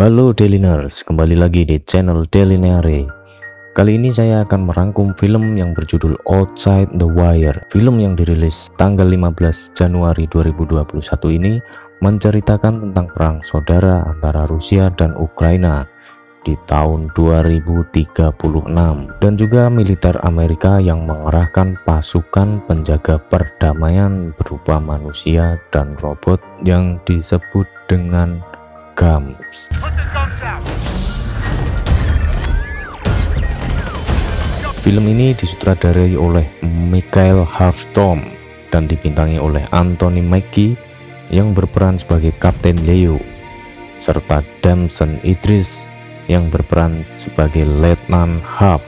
Halo Dailiners, kembali lagi di channel Dailinare. Kali ini saya akan merangkum film yang berjudul Outside the Wire. Film yang dirilis tanggal 15 Januari 2021 ini menceritakan tentang perang saudara antara Rusia dan Ukraina di tahun 2036 dan juga militer Amerika yang mengerahkan pasukan penjaga perdamaian berupa manusia dan robot yang disebut dengan GAMS. Film ini disutradarai oleh Michael Halfstrom dan dibintangi oleh Anthony Mackie yang berperan sebagai Kapten Leo, serta Damson Idris yang berperan sebagai Letnan Hub.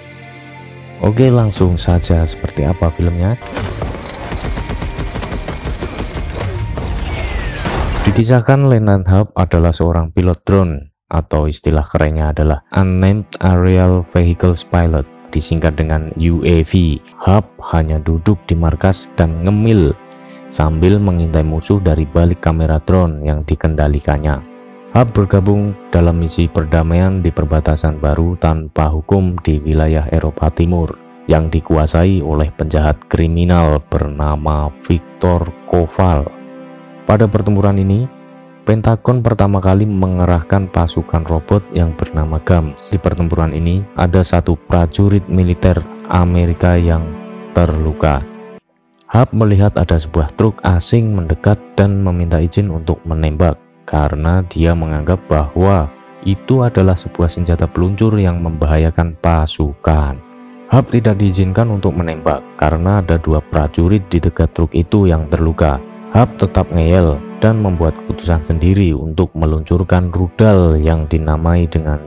Oke, langsung saja, seperti apa filmnya? Dikisahkan Letnan Hub adalah seorang pilot drone, atau istilah kerennya adalah Unnamed Aerial Vehicles Pilot, disingkat dengan UAV. Hub hanya duduk di markas dan ngemil sambil mengintai musuh dari balik kamera drone yang dikendalikannya. Hub bergabung dalam misi perdamaian di perbatasan baru tanpa hukum di wilayah Eropa Timur yang dikuasai oleh penjahat kriminal bernama Viktor Koval. Pada pertempuran ini, Pentagon pertama kali mengerahkan pasukan robot yang bernama GAMS. Di pertempuran ini, ada satu prajurit militer Amerika yang terluka. Hub melihat ada sebuah truk asing mendekat dan meminta izin untuk menembak karena dia menganggap bahwa itu adalah sebuah senjata peluncur yang membahayakan pasukan. Hub tidak diizinkan untuk menembak karena ada dua prajurit di dekat truk itu yang terluka. Hub tetap ngeyel dan membuat keputusan sendiri untuk meluncurkan rudal yang dinamai dengan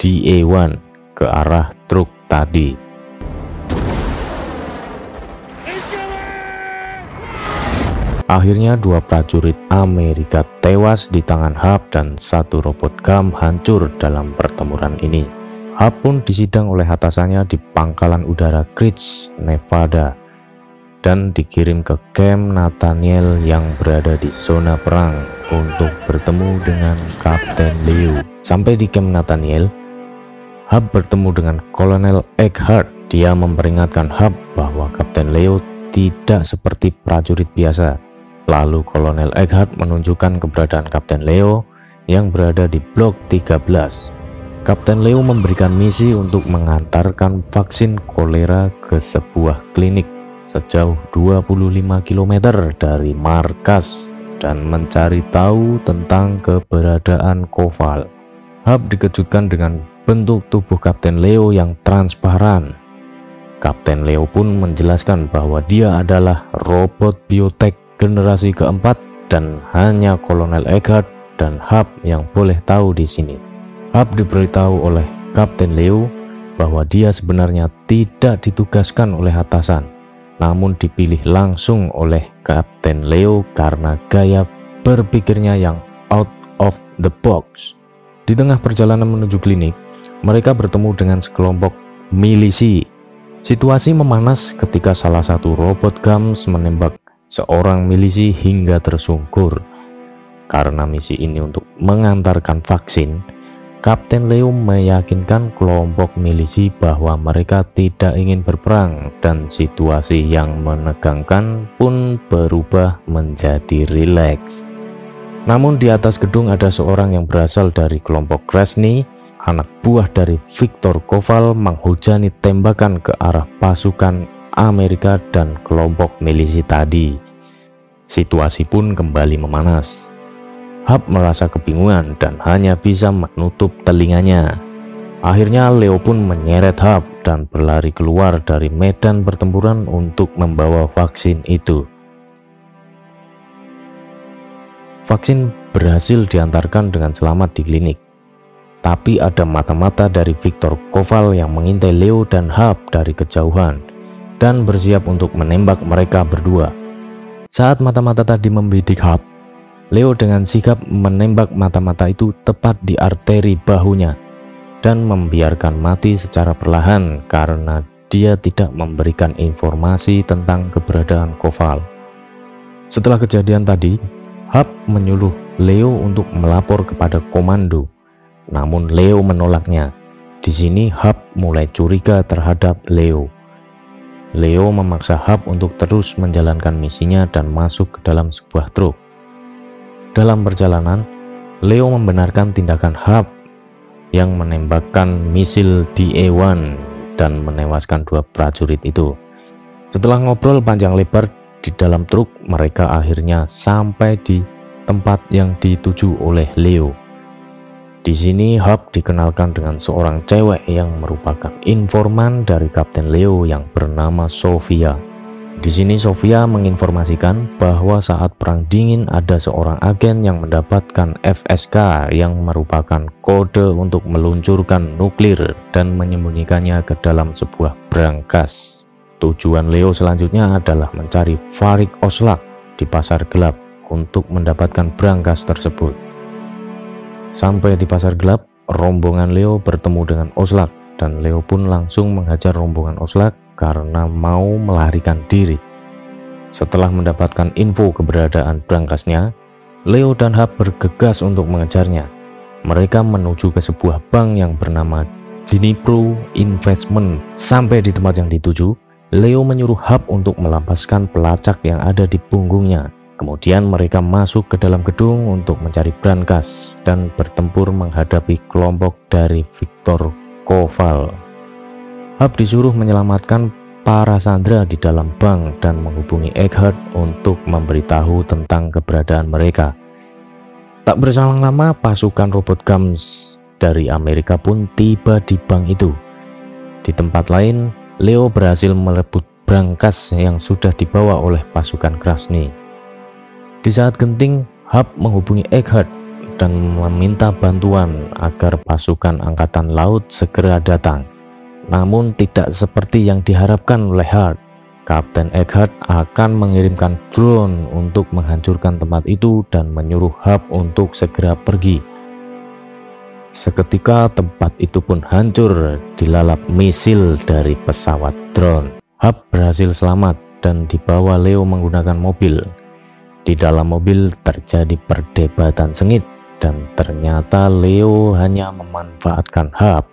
DA-1 ke arah truk tadi. Akhirnya dua prajurit Amerika tewas di tangan Hub dan satu robot GAMS hancur dalam pertempuran ini. Hub pun disidang oleh atasannya di pangkalan udara Creech, Nevada, dan dikirim ke Camp Nathaniel yang berada di zona perang untuk bertemu dengan Kapten Leo. Sampai di Camp Nathaniel, Hub bertemu dengan Kolonel Eckhart. Dia memperingatkan Hub bahwa Kapten Leo tidak seperti prajurit biasa. Lalu Kolonel Eckhart menunjukkan keberadaan Kapten Leo yang berada di Blok 13. Kapten Leo memberikan misi untuk mengantarkan vaksin kolera ke sebuah klinik sejauh 25 km dari markas dan mencari tahu tentang keberadaan Koval. Hub dikejutkan dengan bentuk tubuh Kapten Leo yang transparan. Kapten Leo pun menjelaskan bahwa dia adalah robot biotech generasi keempat dan hanya Kolonel Eckhart dan Hub yang boleh tahu di sini. Hub diberitahu oleh Kapten Leo bahwa dia sebenarnya tidak ditugaskan oleh atasan, namun dipilih langsung oleh Kapten Leo karena gaya berpikirnya yang out of the box. Di tengah perjalanan menuju klinik, mereka bertemu dengan sekelompok milisi. Situasi memanas ketika salah satu robot GAMS menembak seorang milisi hingga tersungkur. Karena misi ini untuk mengantarkan vaksin, Kapten Leo meyakinkan kelompok milisi bahwa mereka tidak ingin berperang dan situasi yang menegangkan pun berubah menjadi rileks. Namun di atas gedung ada seorang yang berasal dari kelompok Krasny, anak buah dari Viktor Koval, menghujani tembakan ke arah pasukan Amerika dan kelompok milisi tadi. Situasi pun kembali memanas. Hub merasa kebingungan dan hanya bisa menutup telinganya. Akhirnya Leo pun menyeret Hub dan berlari keluar dari medan pertempuran untuk membawa vaksin itu. Vaksin berhasil diantarkan dengan selamat di klinik. Tapi ada mata-mata dari Viktor Koval yang mengintai Leo dan Hub dari kejauhan dan bersiap untuk menembak mereka berdua. Saat mata-mata tadi membidik Hub, Leo dengan sigap menembak mata-mata itu tepat di arteri bahunya dan membiarkan mati secara perlahan karena dia tidak memberikan informasi tentang keberadaan Koval. Setelah kejadian tadi, Hub menyuruh Leo untuk melapor kepada komando namun Leo menolaknya. Di sini Hap mulai curiga terhadap Leo. Leo memaksa Hap untuk terus menjalankan misinya dan masuk ke dalam sebuah truk. Dalam perjalanan, Leo membenarkan tindakan Hap yang menembakkan misil DA-1 dan menewaskan 2 prajurit itu. Setelah ngobrol panjang lebar di dalam truk, mereka akhirnya sampai di tempat yang dituju oleh Leo. Di sini Hap dikenalkan dengan seorang cewek yang merupakan informan dari Kapten Leo yang bernama Sofia. Di sini Sofia menginformasikan bahwa saat Perang Dingin ada seorang agen yang mendapatkan FSK yang merupakan kode untuk meluncurkan nuklir dan menyembunyikannya ke dalam sebuah brankas. Tujuan Leo selanjutnya adalah mencari Farik Oslak di pasar gelap untuk mendapatkan brankas tersebut. Sampai di pasar gelap, rombongan Leo bertemu dengan Oslak dan Leo pun langsung menghajar rombongan Oslak karena mau melarikan diri. Setelah mendapatkan info keberadaan brankasnya, Leo dan Hap bergegas untuk mengejarnya. Mereka menuju ke sebuah bank yang bernama Dnipro Investment. Sampai di tempat yang dituju, Leo menyuruh Hap untuk melepaskan pelacak yang ada di punggungnya. Kemudian mereka masuk ke dalam gedung untuk mencari brankas dan bertempur menghadapi kelompok dari Viktor Koval. Hap disuruh menyelamatkan para sandera di dalam bank dan menghubungi Eggheart untuk memberitahu tentang keberadaan mereka. Tak berselang lama, pasukan robot GAMS dari Amerika pun tiba di bank itu. Di tempat lain, Leo berhasil merebut brankas yang sudah dibawa oleh pasukan Krasny. Di saat genting, Hap menghubungi Eggheart dan meminta bantuan agar pasukan angkatan laut segera datang. Namun tidak seperti yang diharapkan oleh Hap. Kapten Eggheart akan mengirimkan drone untuk menghancurkan tempat itu dan menyuruh Hap untuk segera pergi. Seketika tempat itu pun hancur dilalap misil dari pesawat drone. Hap berhasil selamat dan dibawa Leo menggunakan mobil. Di dalam mobil terjadi perdebatan sengit dan ternyata Leo hanya memanfaatkan Hap.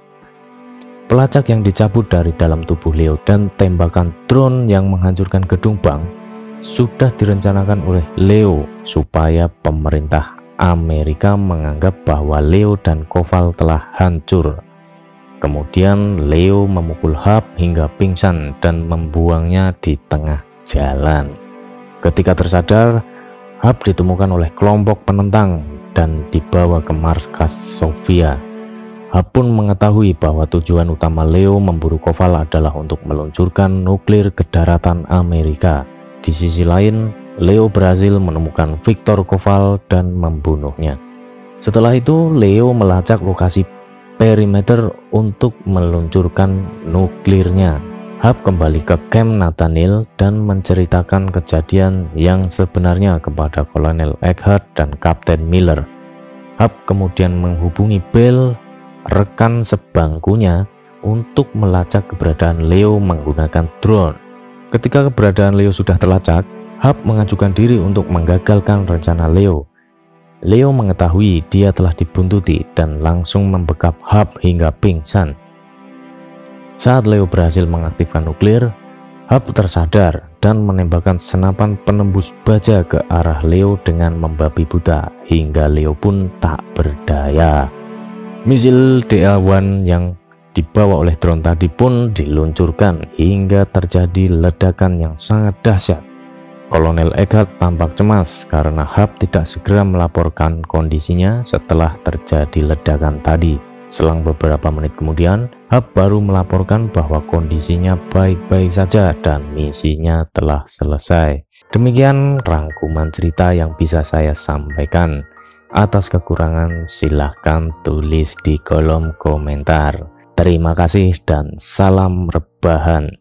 Pelacak yang dicabut dari dalam tubuh Leo dan tembakan drone yang menghancurkan gedung bank sudah direncanakan oleh Leo supaya pemerintah Amerika menganggap bahwa Leo dan Koval telah hancur. Kemudian Leo memukul Hap hingga pingsan dan membuangnya di tengah jalan. Ketika tersadar, Hap ditemukan oleh kelompok penentang dan dibawa ke markas Sofia. Hap pun mengetahui bahwa tujuan utama Leo memburu Koval adalah untuk meluncurkan nuklir ke daratan Amerika. Di sisi lain, Leo berhasil menemukan Viktor Koval dan membunuhnya. Setelah itu, Leo melacak lokasi perimeter untuk meluncurkan nuklirnya. Hap kembali ke camp Nathaniel dan menceritakan kejadian yang sebenarnya kepada Kolonel Eggheart dan Kapten Miller. Hap kemudian menghubungi Bell, rekan sebangkunya, untuk melacak keberadaan Leo menggunakan drone. Ketika keberadaan Leo sudah terlacak, Hap mengajukan diri untuk menggagalkan rencana Leo. Leo mengetahui dia telah dibuntuti dan langsung membekap Hap hingga pingsan. Saat Leo berhasil mengaktifkan nuklir, Hap tersadar dan menembakkan senapan penembus baja ke arah Leo dengan membabi buta hingga Leo pun tak berdaya. Misil DA-1 yang dibawa oleh drone tadi pun diluncurkan hingga terjadi ledakan yang sangat dahsyat. Kolonel Eggheart tampak cemas karena Hap tidak segera melaporkan kondisinya setelah terjadi ledakan tadi. Selang beberapa menit kemudian, Hap baru melaporkan bahwa kondisinya baik-baik saja dan misinya telah selesai. Demikian rangkuman cerita yang bisa saya sampaikan. Atas kekurangan silahkan tulis di kolom komentar. Terima kasih dan salam rebahan.